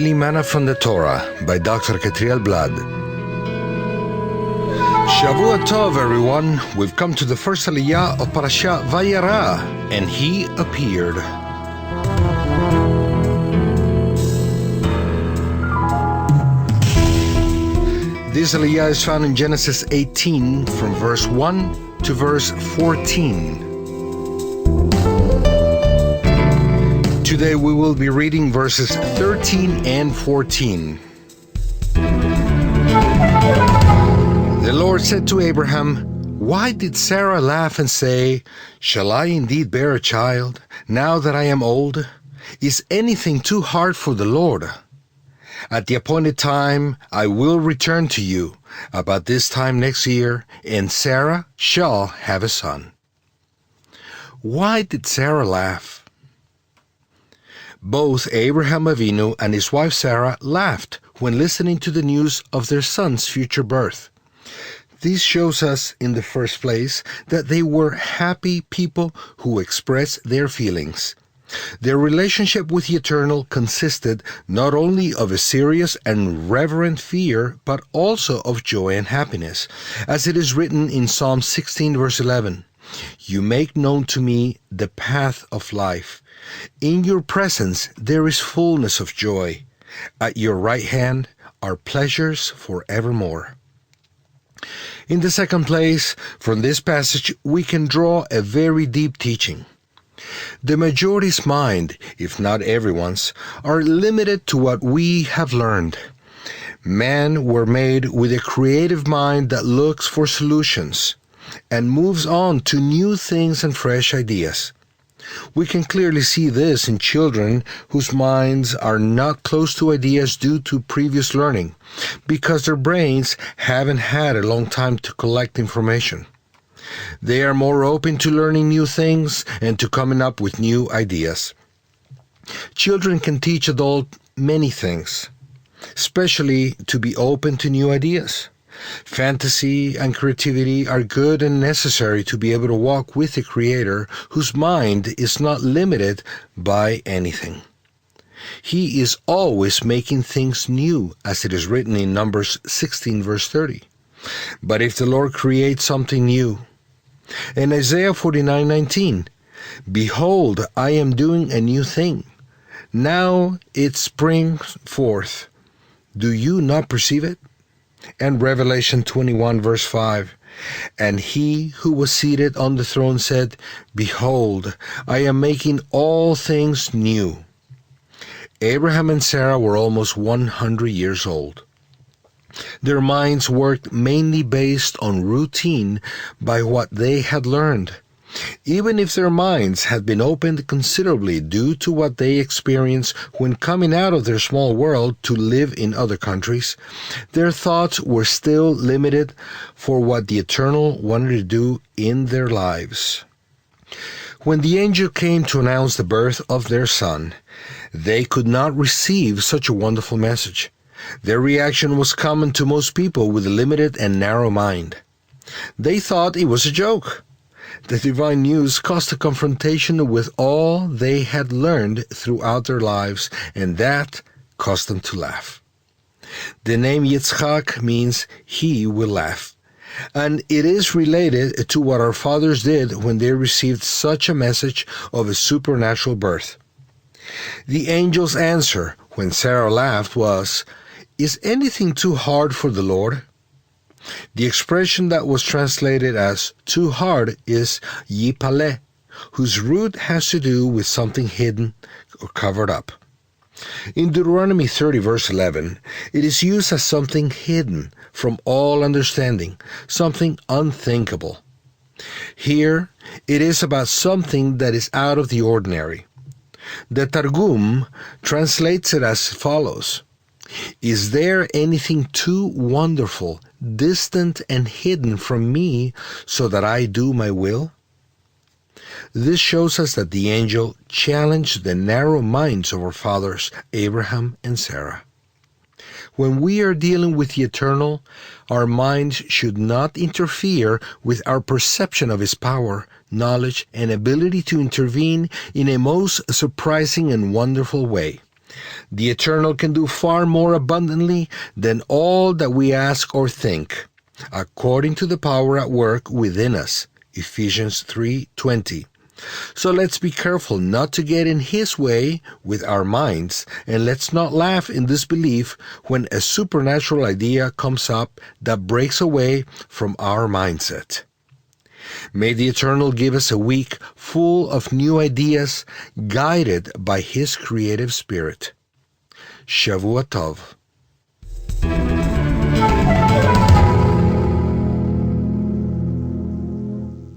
Daily Manna from the Torah by Dr. Ketriel Blad. Shavua Tov, everyone. We've come to the first aliyah of Parashat Vayerah, and he appeared. This aliyah is found in Genesis 18 from verse 1 to verse 14. Today we will be reading verses 13 and 14. The Lord said to Abraham, "Why did Sarah laugh and say, 'Shall I indeed bear a child, now that I am old? Is anything too hard for the Lord? At the appointed time I will return to you, about this time next year, and Sarah shall have a son.'" Why did Sarah laugh? Both Abraham Avinu and his wife Sarah laughed when listening to the news of their son's future birth. This shows us, in the first place, that they were happy people who expressed their feelings. Their relationship with the Eternal consisted not only of a serious and reverent fear, but also of joy and happiness, as it is written in Psalm 16, verse 11. "You make known to me the path of life. In your presence there is fullness of joy. At your right hand are pleasures forevermore." In the second place, from this passage we can draw a very deep teaching. The majority's mind, if not everyone's, are limited to what we have learned. Men were made with a creative mind that looks for solutions and moves on to new things and fresh ideas. We can clearly see this in children whose minds are not close to ideas due to previous learning, because their brains haven't had a long time to collect information. They are more open to learning new things and to coming up with new ideas. Children can teach adults many things, especially to be open to new ideas. Fantasy and creativity are good and necessary to be able to walk with the Creator, whose mind is not limited by anything. He is always making things new, as it is written in Numbers 16, verse 30. But if the Lord creates something new, in Isaiah 49:19, "Behold, I am doing a new thing. Now it springs forth. Do you not perceive it?" And Revelation 21, verse 5, "And he who was seated on the throne said, 'Behold, I am making all things new.'" Abraham and Sarah were almost 100 years old. Their minds worked mainly based on routine by what they had learned. Even if their minds had been opened considerably due to what they experienced when coming out of their small world to live in other countries, their thoughts were still limited for what the Eternal wanted to do in their lives. When the angel came to announce the birth of their son, they could not receive such a wonderful message. Their reaction was common to most people with a limited and narrow mind. They thought it was a joke. The divine news caused a confrontation with all they had learned throughout their lives, and that caused them to laugh. The name Yitzchak means "he will laugh," and it is related to what our fathers did when they received such a message of a supernatural birth. The angel's answer when Sarah laughed was, "Is anything too hard for the Lord?" The expression that was translated as "too hard" is yipaleh, whose root has to do with something hidden or covered up. In Deuteronomy 30, verse 11, it is used as something hidden from all understanding, something unthinkable. Here, it is about something that is out of the ordinary. The Targum translates it as follows: "Is there anything too wonderful, distant, and hidden from me so that I do my will?" This shows us that the angel challenged the narrow minds of our fathers, Abraham and Sarah. When we are dealing with the Eternal, our minds should not interfere with our perception of His power, knowledge, and ability to intervene in a most surprising and wonderful way. The Eternal can do far more abundantly than all that we ask or think, according to the power at work within us. Ephesians 3:20. So let's be careful not to get in His way with our minds, and let's not laugh in disbelief when a supernatural idea comes up that breaks away from our mindset. May the Eternal give us a week full of new ideas, guided by His creative spirit. Shavua Tov.